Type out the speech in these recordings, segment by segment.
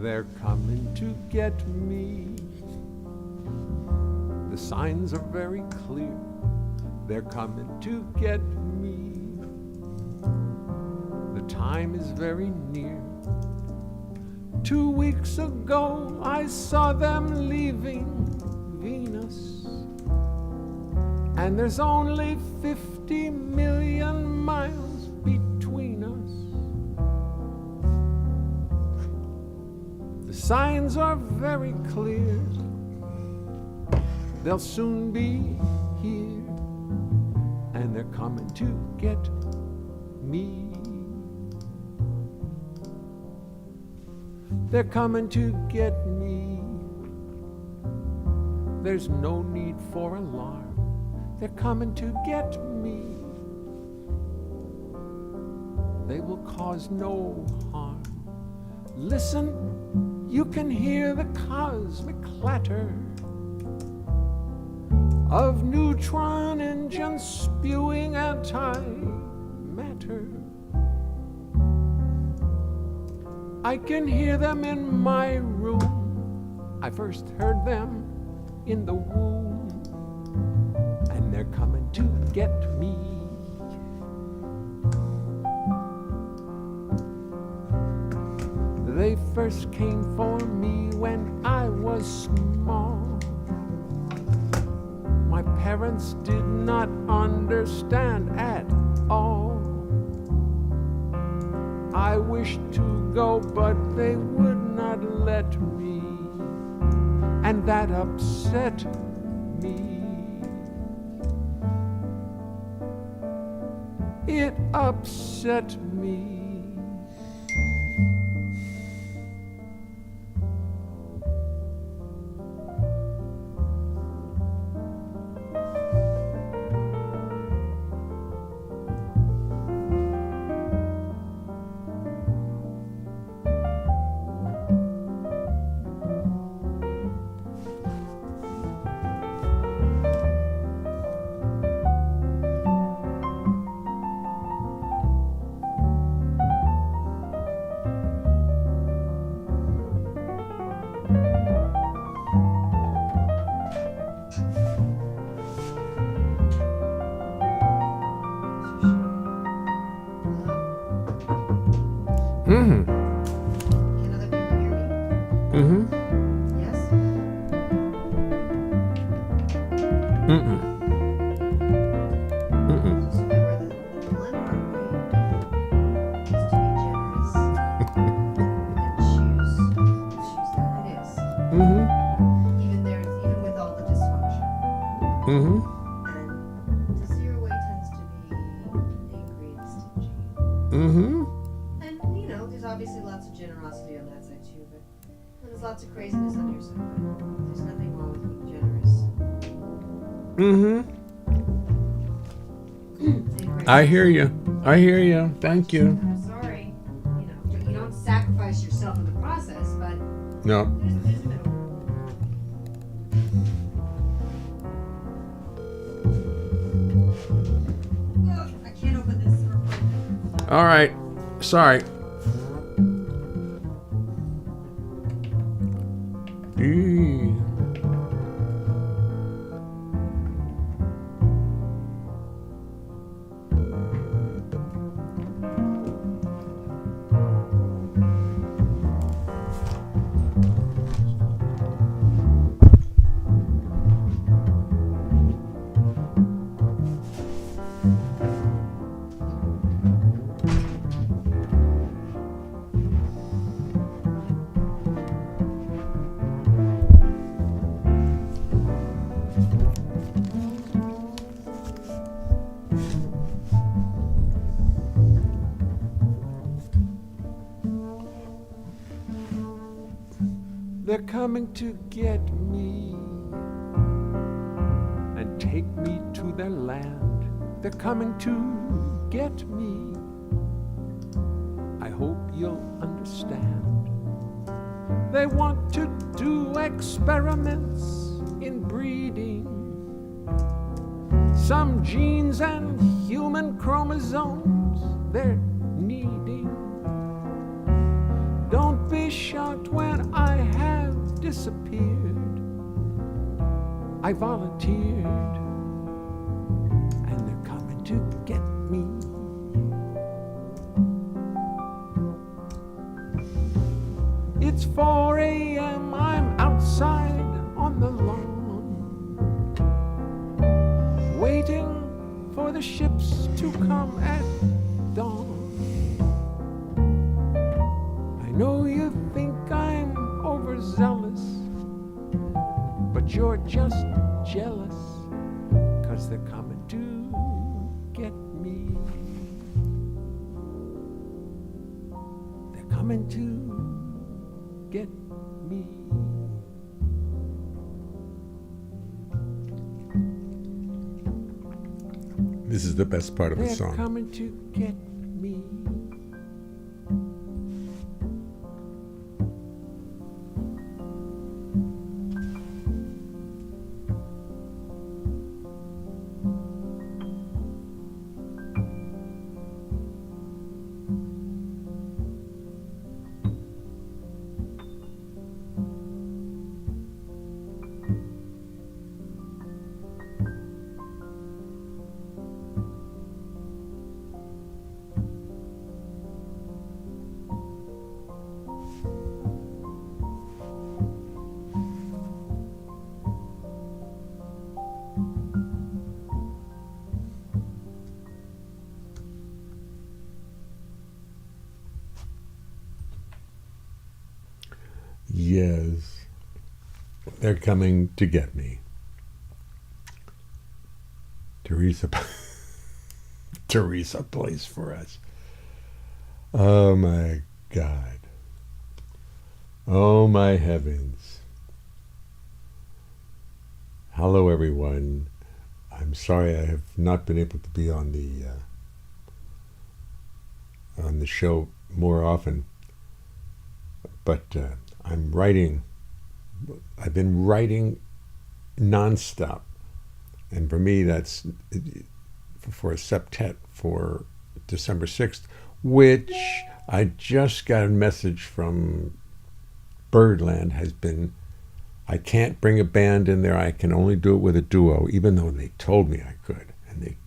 They're coming to get me. The signs are very clear. They're coming to get me. The time is very near. 2 weeks ago I saw them leaving Venus, and there's only 50 million miles between us. The signs are very clear. They'll soon be here, and they're coming to get me. They're coming to get me. There's no need for alarm. They're coming to get me. They will cause no harm. Listen, you can hear the cosmic clatter of neutron engines spewing antimatter. I can hear them in my room. I first heard them in the womb, and they're coming to get me. They first came for me when I was small. My parents did not understand at all. I wished to go, but they would not let me, and that upset me. It upset me. Mm-hmm. Can other people hear me? Mm-hmm. Yes? Mm-mm. Mm-mm. So remember the Leonhart way is to be generous and choose that it is. Mm-hmm. Even with all the dysfunction. Mm-hmm. And to zero way tends to be angry and stingy. Mm-hmm. And there's obviously lots of generosity on that side too, but there's lots of craziness on your side, but there's nothing wrong with being generous. Mm-hmm. Say grace. I hear you. I hear you. Thank you. I'm sorry. You don't sacrifice yourself in the process, but No. there's a middle. Ugh, I can't open this. All right. Sorry. Eee. They're coming to get me and take me to their land. They're coming to get me. I hope you'll understand. They want to do experiments in breeding. Some genes and human chromosomes they're needing. Don't be shocked when I have disappeared. I volunteered, and they're coming to get me. It's 4 a.m., I'm outside on the lawn, waiting for the ships to come at dawn. I know you think I'm overzealous, but you're just jealous, 'cause they're coming to get me. They're coming to get me. This is the best part of the They're song. coming to get me. Yes, they're coming to get me. Teresa plays for us. Oh my God. Oh my heavens. Hello everyone. I'm sorry I have not been able to be on the show more often, but I'm writing. I've been writing nonstop, and for me that's for a septet for December 6th, which I just got a message from Birdland has been, I can't bring a band in there, I can only do it with a duo, even though they told me I could, and they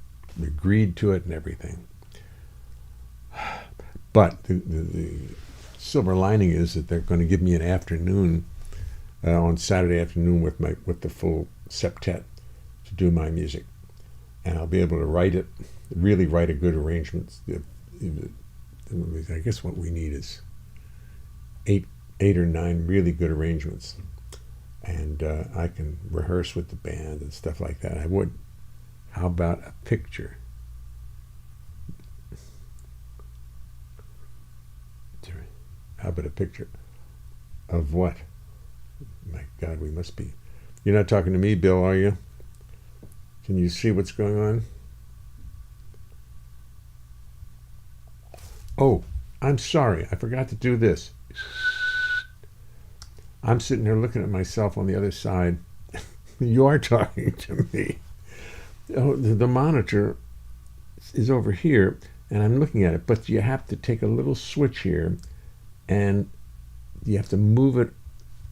agreed to it and everything. But the silver lining is that they're going to give me an afternoon on Saturday afternoon with the full septet to do my music, and I'll be able to write it, really write a good arrangement. I guess what we need is eight or nine really good arrangements, and I can rehearse with the band and stuff like that. I would. How about a picture? How about a picture of what? My God, we must be. You're not talking to me, Bill, are you? Can you see what's going on? Oh, I'm sorry. I forgot to do this. I'm sitting here looking at myself on the other side. You are talking to me. Oh, the monitor is over here, and I'm looking at it, but you have to take a little switch here, and you have to move it,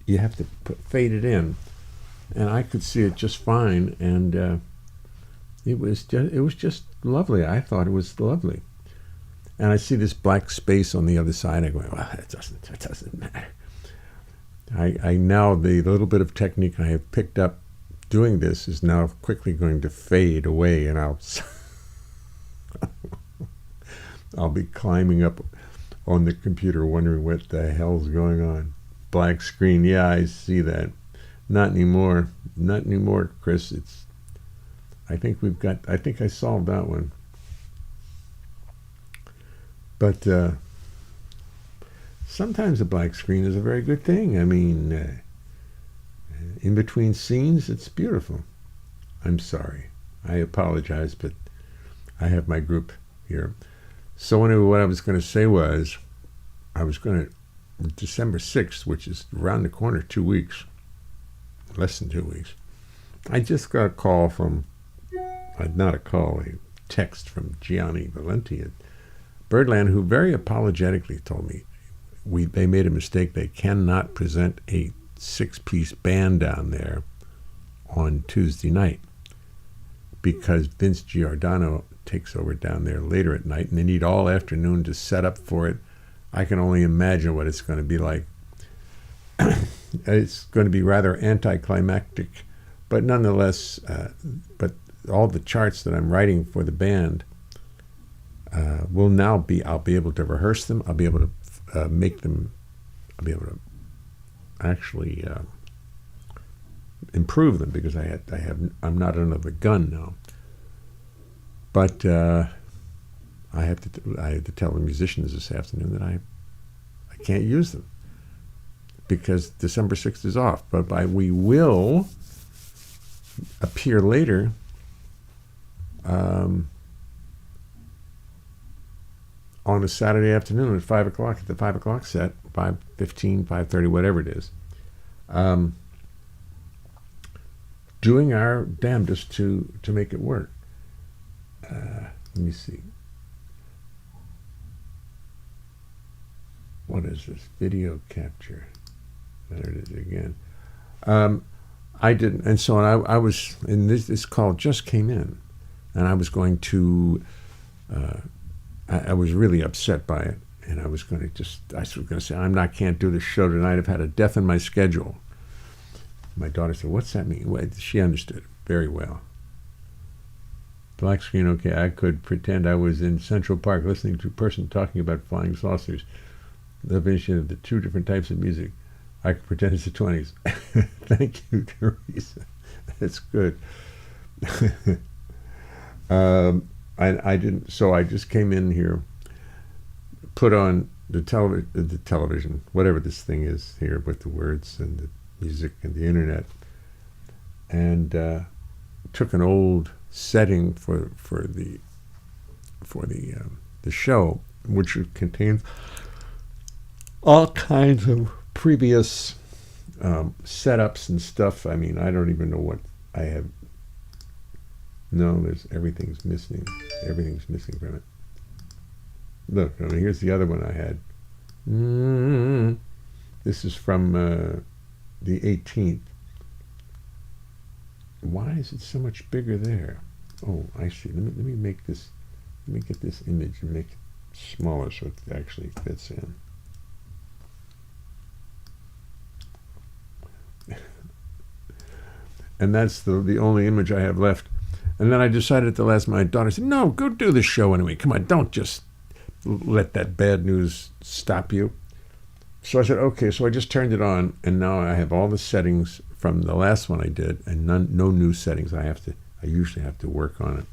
you have to fade it in, and I could see it just fine, and it was just lovely. I thought it was lovely, and I see this black space on the other side. I go, well, that doesn't matter. I now, the little bit of technique I have picked up doing this is now quickly going to fade away, and I'll be climbing up on the computer wondering what the hell's going on. Black screen, yeah, I see that. Not anymore, Chris. I think I solved that one. But sometimes a black screen is a very good thing. I mean, in between scenes, it's beautiful. I'm sorry. I apologize, but I have my group here. So anyway, what I was going to say was, December 6th, which is around the corner, 2 weeks, less than 2 weeks, I just got a call from, not a call, a text from Gianni Valenti at Birdland, who very apologetically told me, they made a mistake. They cannot present a 6-piece band down there on Tuesday night because Vince Giordano takes over down there later at night, and they need all afternoon to set up for it. I can only imagine what it's going to be like. It's going to be rather anticlimactic, but nonetheless, but all the charts that I'm writing for the band will now be, I'll be able to rehearse them, I'll be able to make them, I'll be able to actually improve them because I'm not under the gun now. But I had to tell the musicians this afternoon that I can't use them because December 6th is off. But we will appear later on a Saturday afternoon at 5 o'clock at the 5 o'clock set, 5:15, 5:30, whatever it is, doing our damnedest to make it work. Let me see. What is this? Video capture. There it is again. I didn't, and so I was, and this call just came in, and I was going to, I was really upset by it, and I was going to say, can't do this show tonight. I've had a death in my schedule. My daughter said, "What's that mean?" Well, she understood it very well. Black screen, okay, I could pretend I was in Central Park listening to a person talking about flying saucers. The definition of the two different types of music. I could pretend it's the 20s. Thank you, Teresa. That's good. I didn't, so I just came in here, put on the television, whatever this thing is here with the words and the music and the internet, and took an old setting for the show, which contains all kinds of previous setups and stuff. I mean, I don't even know what I have. No, everything's missing. Everything's missing from it. Look, I mean, here's the other one I had. This is from the 18th. Why is it so much bigger there? Oh, I see. Let me make this. Let me get this image and make it smaller so it actually fits in. And that's the only image I have left. And then I decided at the last minute, my daughter said, "No, go do the show anyway. Come on, don't just let that bad news stop you." So I said, okay. So I just turned it on, and now I have all the settings from the last one I did, and no new settings. I usually have to work on it.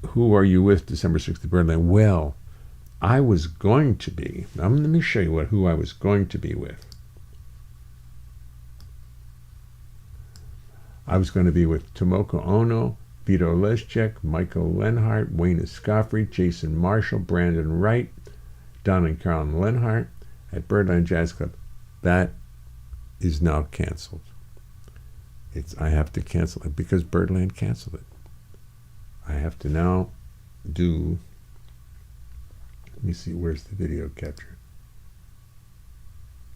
Who are you with December 6th at Birdland? Well, I was going to be. Let me show you who I was going to be with. I was going to be with Tomoko Ono, Vito Leschek, Michael Leonhart, Wayne Escoffrey, Jason Marshall, Brandon Wright, Don and Carolyn Leonhart at Birdland Jazz Club. That is now canceled. I have to cancel it because Birdland canceled it. I have to now do. Let me see. Where's the video capture?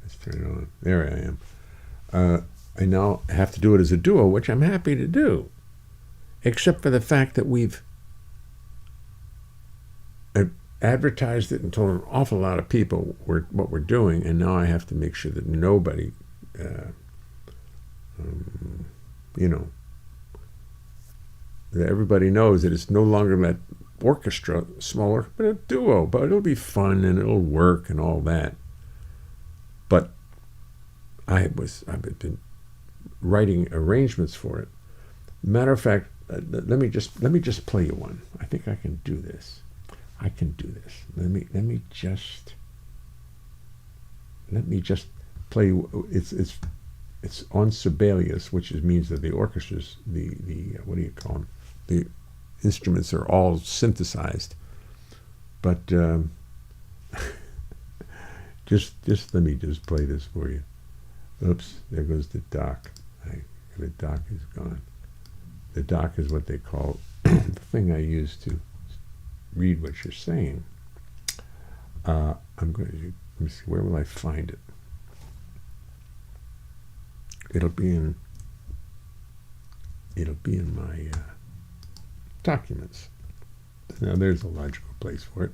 Let's turn it on. There I am. I now have to do it as a duo, which I'm happy to do, except for the fact that we've advertised it and told an awful lot of people what we're doing, and now I have to make sure that nobody, that everybody knows that it's no longer that orchestra, smaller, but a duo, but it'll be fun and it'll work and all that. But I've been writing arrangements for it. Matter of fact, let me just play you one. I think I can do this. I can do this. Let me just play you. It's on Sibelius, which means that the orchestra's the what do you call them? The instruments are all synthesized. But just let me just play this for you. Oops, there goes the dock. The dock is gone. The dock is what they call the thing I use to read what you're saying. I'm going to, let me see, where will I find it? It'll be in my documents. Now there's a logical place for it.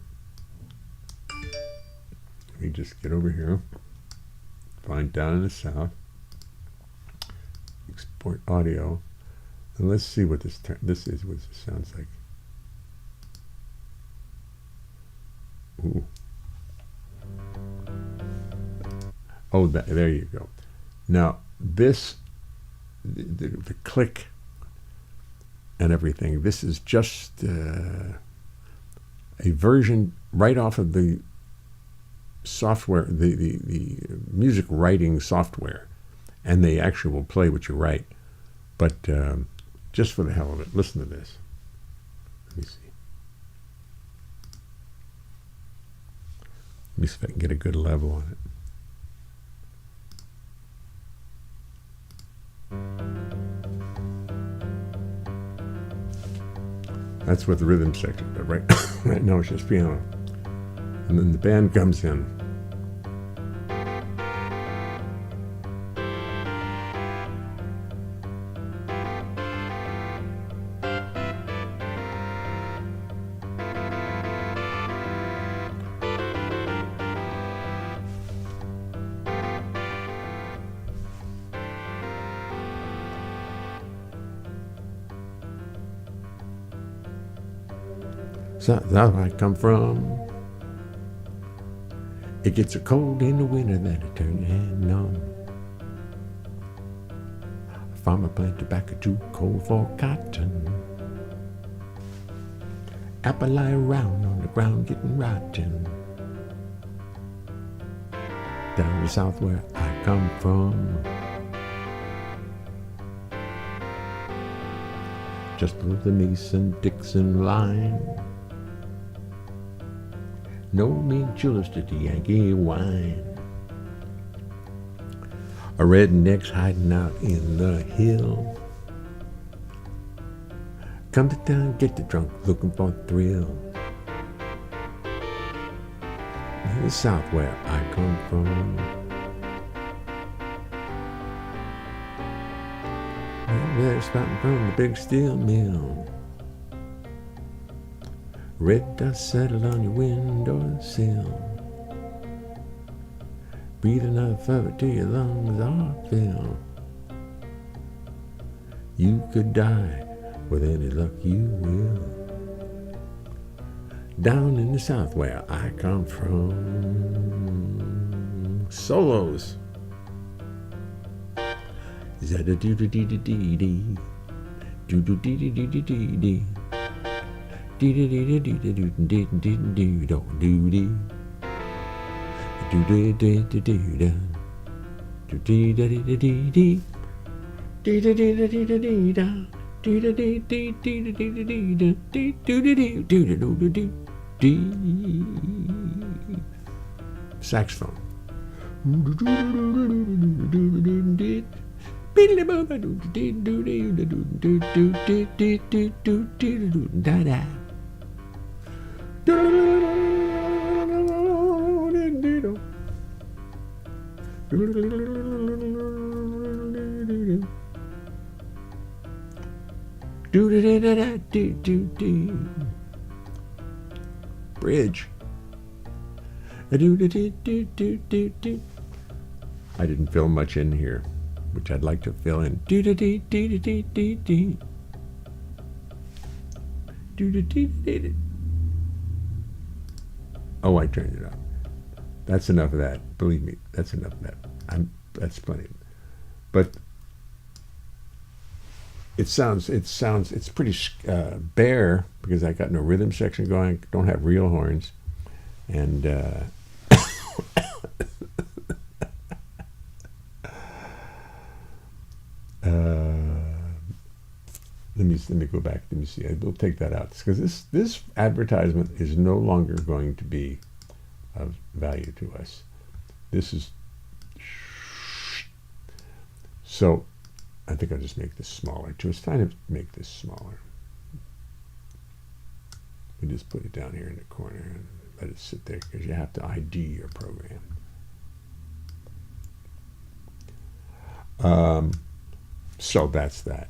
Let me just get over here, find down in the south, export audio, and let's see what this is, what this sounds like. Ooh. Oh, there you go. Now this, the click and everything, this is just a version right off of the software, the music writing software, and they actually will play what you write. But just for the hell of it, listen to this. Let me see. Let me see if I can get a good level on it. That's what the rhythm section, but right now it's just piano. And then the band comes in. So that's where I come from. It gets so cold in the winter that it turns your hand on. A farmer plant tobacco too cold for cotton. Apple lie around on the ground getting rotten. Down the south where I come from, just below the Mason-Dixon line. No mean chillers to the Yankee wine. A redneck's hiding out in the hill. Come to town, get the drunk, looking for a thrill. In the south where I come from, they're spouting from the big steel mill. Red dust settled on your windowsill. Breathe enough of it till your lungs are filled. You could die, with any luck you will. Down in the south where I come from. Solos. Zada-doo-doo-dee-dee-dee. Doo-doo-dee-dee-dee-dee-dee. Saxophone. Bridge. I didn't fill much in here, which I'd like to fill in. Oh, I turned it up. That's enough of that. Believe me, that's enough of that. That's plenty. But it's pretty bare because I got no rhythm section going. Don't have real horns, and let me go back. Let me see. We'll take that out because this advertisement is no longer going to be of value to us. This is so. I think I'll just make this smaller too. It's time to make this smaller. We just put it down here in the corner. let it sit there because you have to ID your program. So that's that.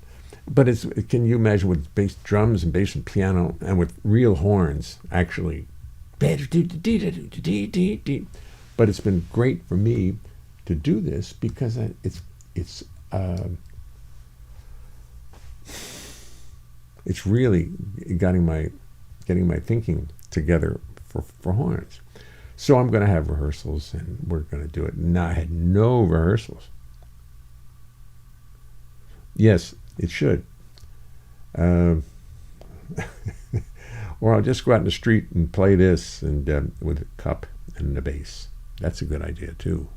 But can you imagine with bass drums and bass and piano and with real horns actually? But it's been great for me to do this because it's really getting my thinking together for horns. So I'm going to have rehearsals and we're going to do it. And I had no rehearsals. Yes, it should. Or I'll just go out in the street and play this and with a cup and the bass. That's a good idea too.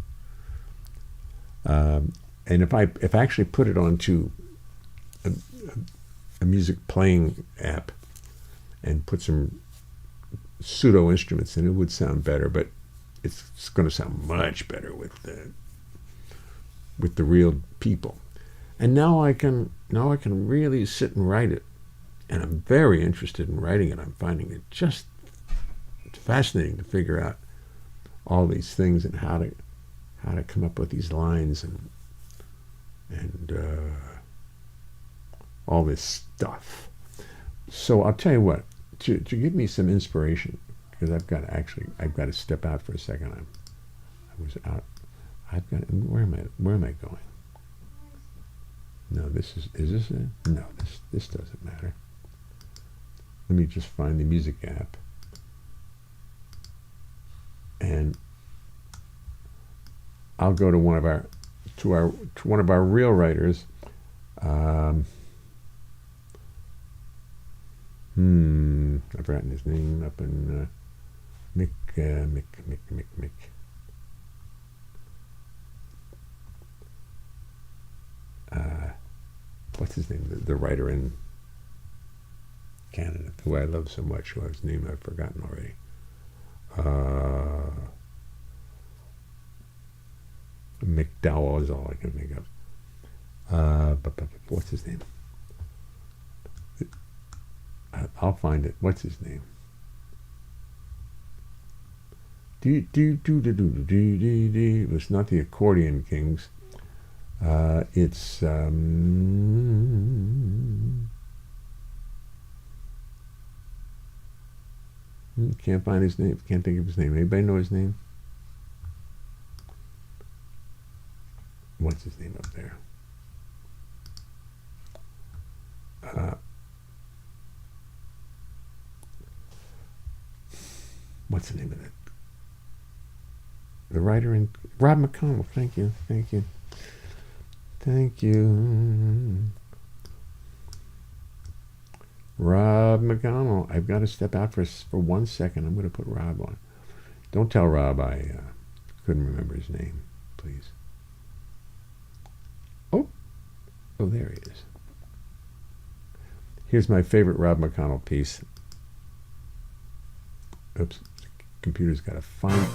And if I actually put it onto a music playing app and put some pseudo instruments in, it would sound better. But it's going to sound much better with the real people. And now I can really sit and write it. And I'm very interested in writing it. I'm finding it just fascinating to figure out all these things and how to come up with these lines and all this stuff. So I'll tell you what, to give me some inspiration, because I've got to step out for a second. I was out. Where am I going? No, is this it? No, this doesn't matter. Let me just find the music app. And I'll go to one of our real writers. I've forgotten his name up in Mick. What's his name? The writer in Canada, who I love so much, whose name I've forgotten already. McDowell is all I can think of. But what's his name? I'll find it. What's his name? It's not the Accordion Kings. It's can't find his name. Can't think of his name. Anybody know his name? What's his name up there? What's the name of that? The writer in Rob McConnell. Thank you. Rob McConnell. I've got to step out for 1 second. I'm going to put Rob on. Don't tell Rob I couldn't remember his name, please. Oh, there he is. Here's my favorite Rob McConnell piece. Oops, the computer's got to find.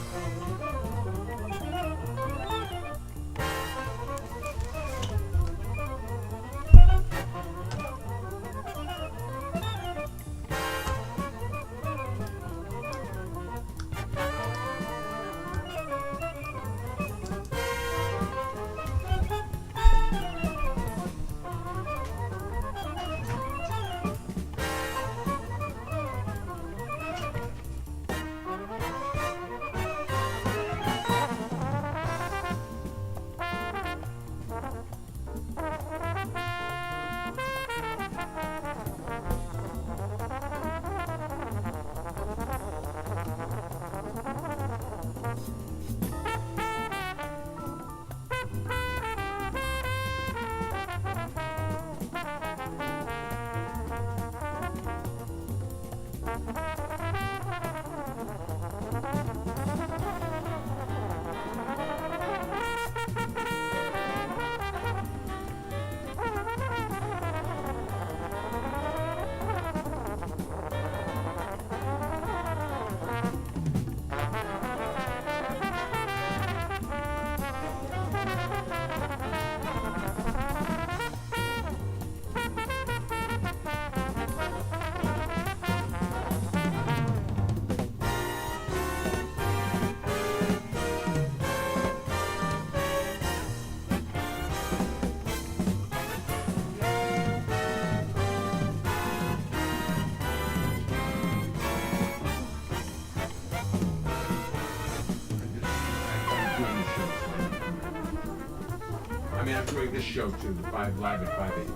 this show too, the 5 Live at 5/8.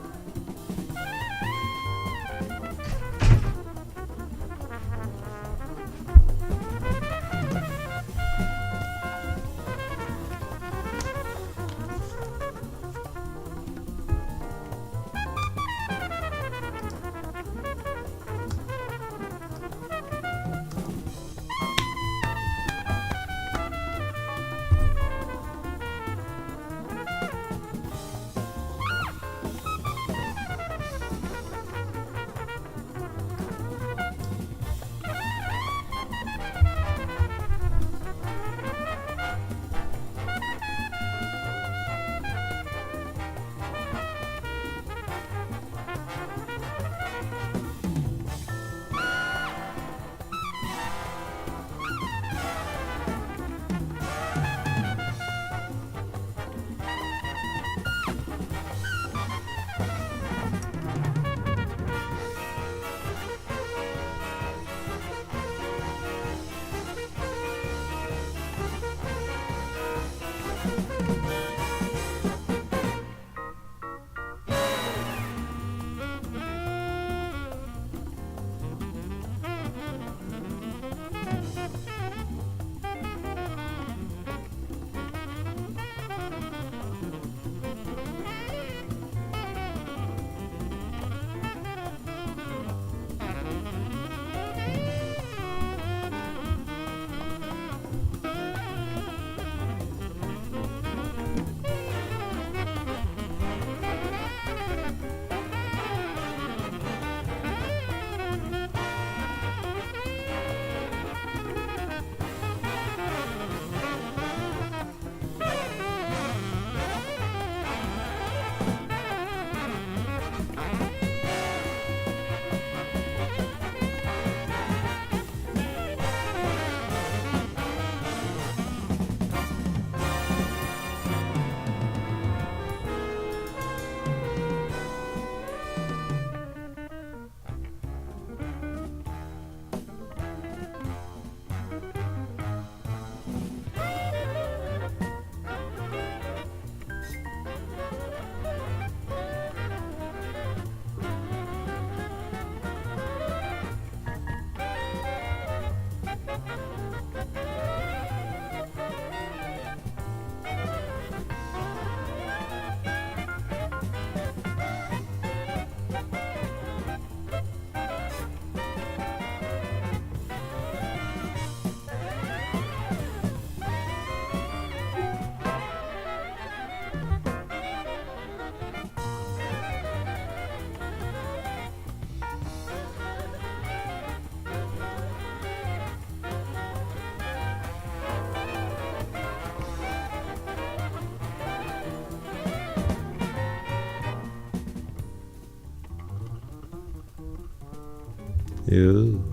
Ew.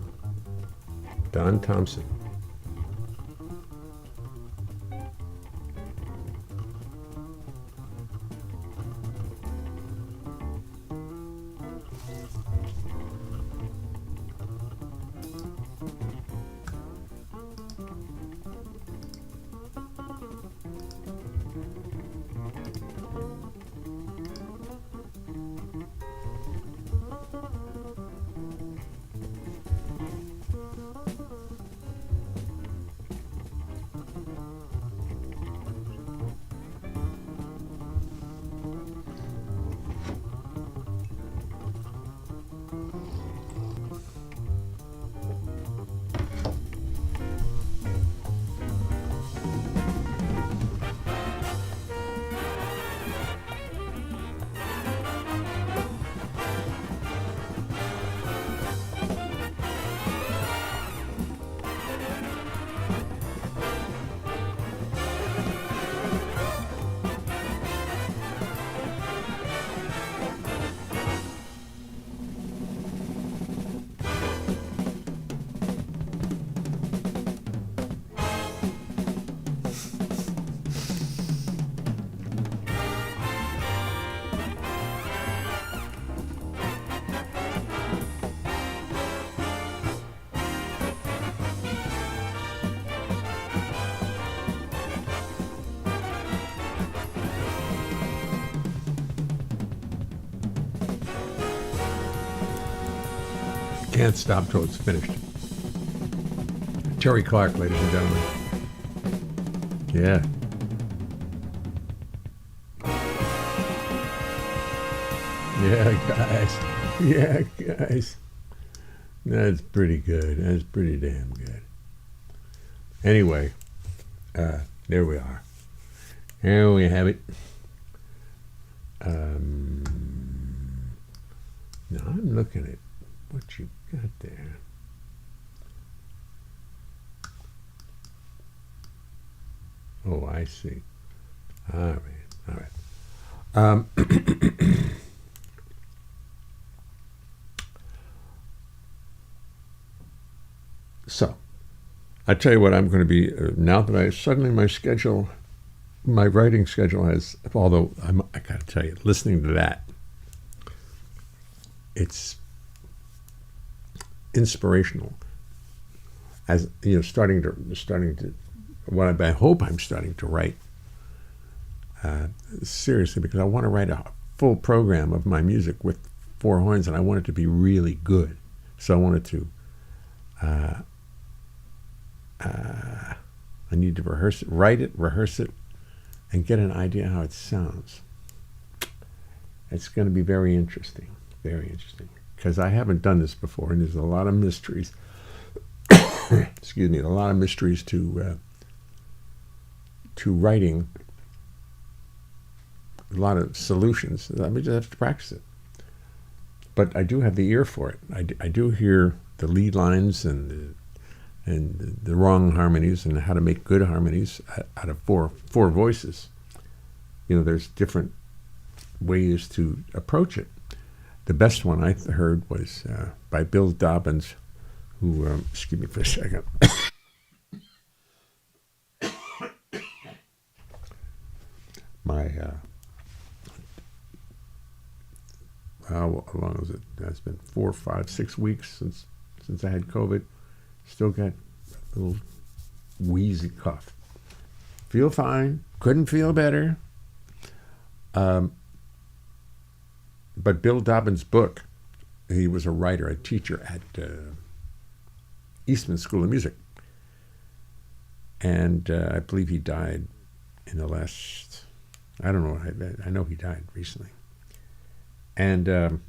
Don Thompson. Can't stop till it's finished. Terry Clark, ladies and gentlemen. Yeah. Yeah, guys. Yeah, guys. That's pretty good. That's pretty damn good. Anyway, there we are. Here we have it. Now I'm looking at what you got there. Oh, I see. All right, all right. So, I tell you what I'm going to be, now that my writing schedule has, although I got to tell you, listening to that, it's inspirational. As you know, starting to, what I hope I'm starting to write seriously, because I want to write a full program of my music with four horns, and I want it to be really good. So I wanted to. I need to rehearse it, write it, rehearse it, and get an idea how it sounds. It's going to be very interesting, because I haven't done this before, and there's a lot of mysteries. Excuse me, a lot of mysteries to writing. A lot of solutions. I just have to practice it. But I do have the ear for it. I do hear the lead lines and the wrong harmonies and how to make good harmonies out of four voices. You know, there's different ways to approach it. The best one I heard was by Bill Dobbins, who, excuse me for a second. How long is it? It's been 4, 5, 6 weeks since I had COVID. Still got a little wheezy cough. Feel fine. Couldn't feel better. But Bill Dobbins' book, he was a writer, a teacher at Eastman School of Music. And I believe he died in the last, I don't know, I know he died recently. And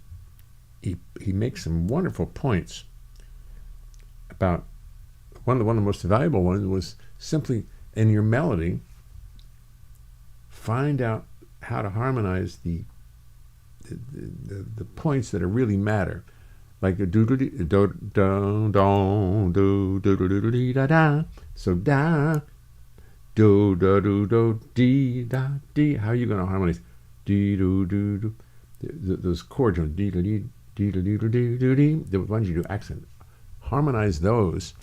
he makes some wonderful points about one of the most valuable ones was simply in your melody, find out how to harmonize the points that really matter, like a do do do do do do do do do do da da. So da do do do do dee da dee. How are you going to harmonize dee do do do? Those chords on dee do dee dee do dee do dee do dee. The ones you do accent, harmonize those,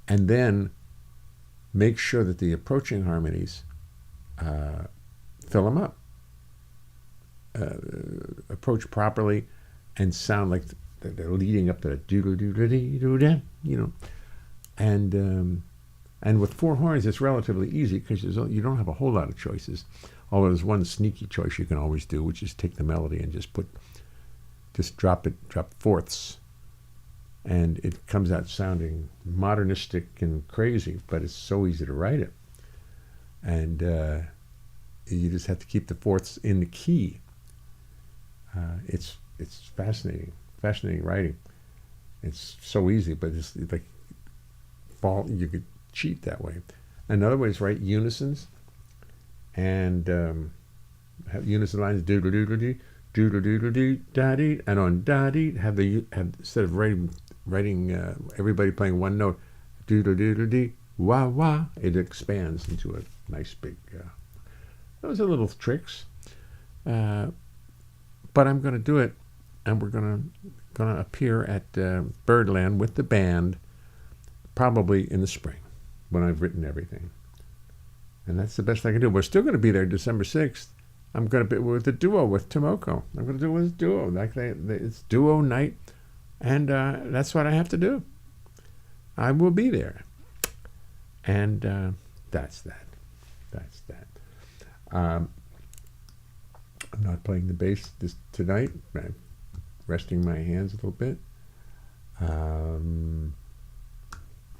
and then make sure that the approaching harmonies fill them up. Approach properly and sound like they're leading up to the do-do-do-do-do-do-do, you know. And with four horns, it's relatively easy because you don't have a whole lot of choices. Although there's one sneaky choice you can always do, which is take the melody and just drop fourths. And it comes out sounding modernistic and crazy, but it's so easy to write it. And you just have to keep the fourths in the key. It's fascinating writing. It's so easy, but it's like you could cheat that way. Another way is write unisons and have unison lines do do do do do do do do do da dee, and on da dee have instead of writing everybody playing one note do do do do dee wah wah, it expands into a nice big. Those are little tricks. But I'm going to do it, and we're going to appear at Birdland with the band, probably in the spring, when I've written everything. And that's the best I can do. We're still going to be there December 6th. I'm going to be with the duo with Tomoko. I'm going to do it with duo. It's duo night, and that's what I have to do. I will be there. And that's that. I'm not playing the bass tonight. I'm resting my hands a little bit. And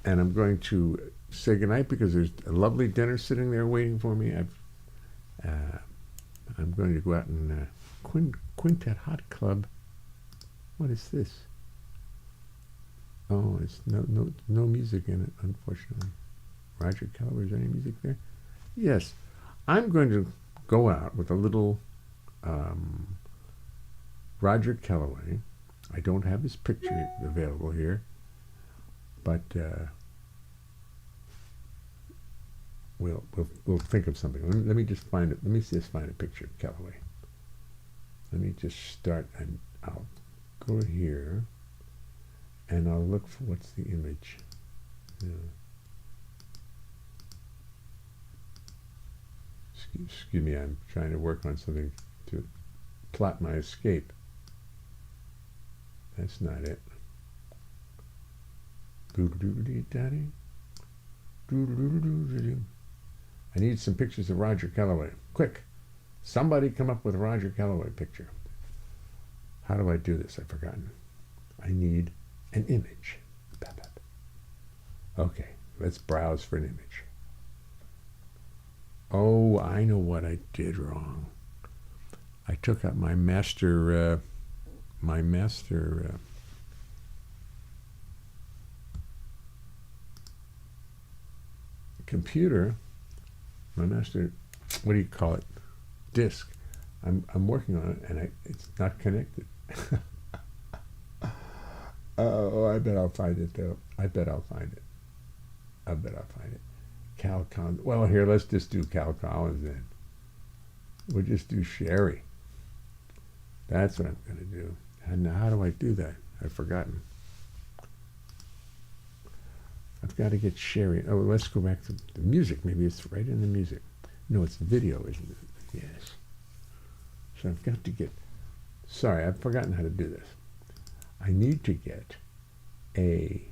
I'm going to say goodnight because there's a lovely dinner sitting there waiting for me. I'm going to go out and Quintet Hot Club. What is this? Oh, it's no music in it, unfortunately. Roger Calloway, is there any music there? Yes. I'm going to go out with a little Roger Calloway. I don't have his picture available here, but we'll think of something. Let me just find it. Let me just find a picture of Calloway. Let me just start, and I'll go here, and I'll look for what's the image. Yeah. Excuse me, I'm trying to work on something to plot my escape. That's not it. I need some pictures of Roger Calloway. Quick, somebody come up with a Roger Calloway picture. How do I do this? I've forgotten. I need an image. Okay, let's browse for an image. Oh, I know what I did wrong. I took out my master computer, my master, what do you call it, disk. I'm working on it, and it's not connected. Oh, I bet I'll find it though. I bet I'll find it. Cal Collins. Well, here, let's just do Cal Collins then. We'll just do Sherry. That's what I'm going to do. And now, how do I do that? I've forgotten. I've got to get Sherry. Oh, let's go back to the music. Maybe it's right in the music. No, it's video, isn't it? Yes. So I've got to get... Sorry, I've forgotten how to do this. I need to get a...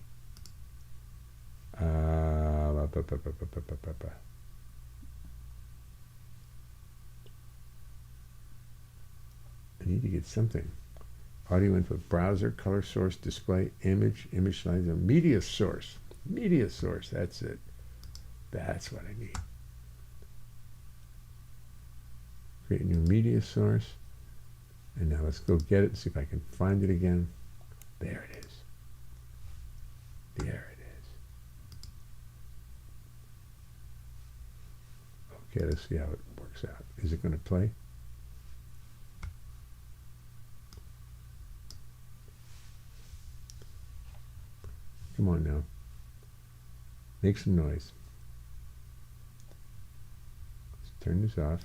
I need to get something. Audio input, browser, color source, display, image slider, media source. Media source, that's it. That's what I need. Create a new media source. And now let's go get it and see if I can find it again. There it is. There it is. Okay, let's see how it works out. Is it going to play? Come on now. Make some noise. Let's turn this off.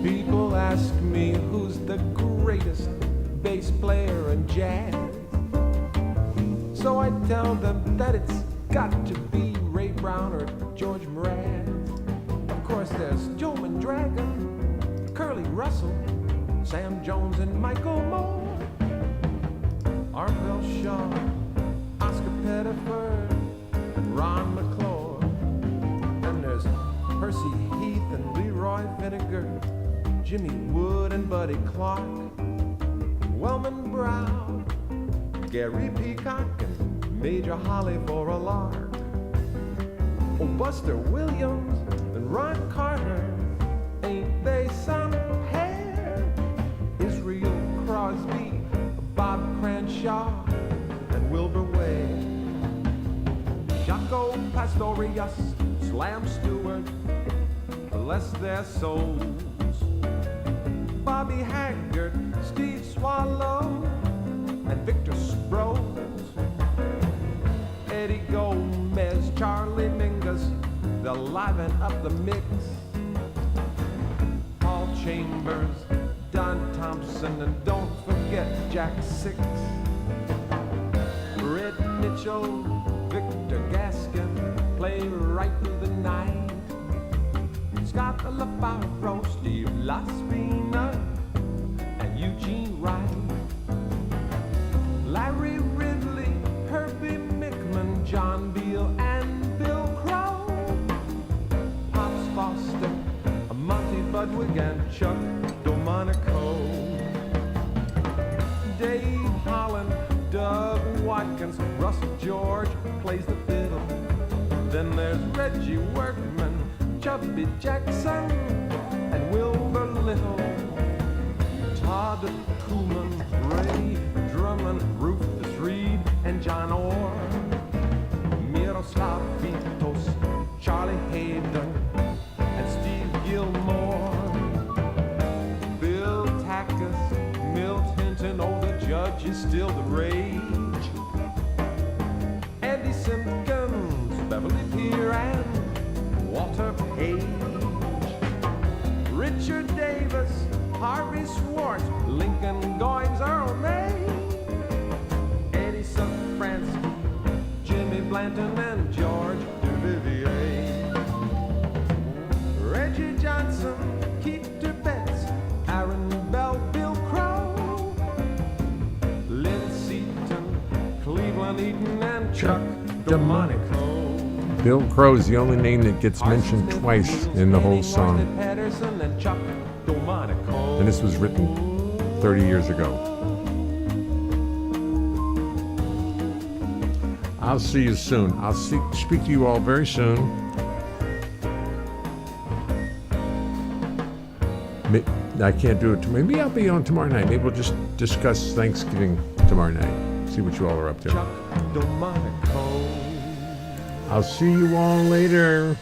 People ask me who's the greatest bass player in jazz. So I tell them that it's got to be Ray Brown or George Mraz. Of course there's Joe Mandragon, Curly Russell, Sam Jones and Michael Moore, Arvell Shaw, Oscar Pettiford, and Ron McClure. And there's Percy Heath Jimmy Wood and Buddy Clark, Wellman Brown, Gary Peacock, and Major Holly for a lark. Oh, Buster Williams and Ron Carter, ain't they some hair? Israel Crosby, Bob Cranshaw, and Wilbur Wade. Jaco Pastorius, Slam Stewart, bless their souls. Bobby Haggart, Steve Swallow, and Victor Sproles. Eddie Gomez, Charlie Mingus, they'll liven up the mix. Paul Chambers, Don Thompson, and don't forget Jack Six. Red Mitchell, Victor Gaskin, play right through the night. Scott LaFaro, Steve Laspina, and Eugene Wright. Larry Ridley, Herbie Mickman, John Beal, and Bill Crow. Pops Foster, Monty Budwig, and Chuck Domanico. Dave Holland, Doug Watkins, Russell George plays the fiddle. Then there's Reggie Workman, Chubby Jackson, and Wilbur Little. Todd Koolman, Ray Drummond, Rufus Reed, and John Orr. Miroslav Vitos, Charlie Hayden, and Steve Gilmore. Bill Tackus, Milt Hinton, oh, the judge is still the rage. Andy Simpkins, Beverly Peer, and Walter Page. Richard Davis, Harvey Swartz, Lincoln Goings, Earl May. Eddie Safransky, Jimmy Blanton, and George Duvivier. Reggie Johnson, Keith Betts, Aaron Bell, Bill Crow. Lynn Seaton, Cleveland Eaton, and Chuck Domanico. Bill Crow's the only name that gets mentioned twice in the whole song. And this was written 30 years ago. I'll see you soon. I'll speak to you all very soon. I can't do it tomorrow. Maybe I'll be on tomorrow night. Maybe we'll just discuss Thanksgiving tomorrow night. See what you all are up to. I'll see you all later.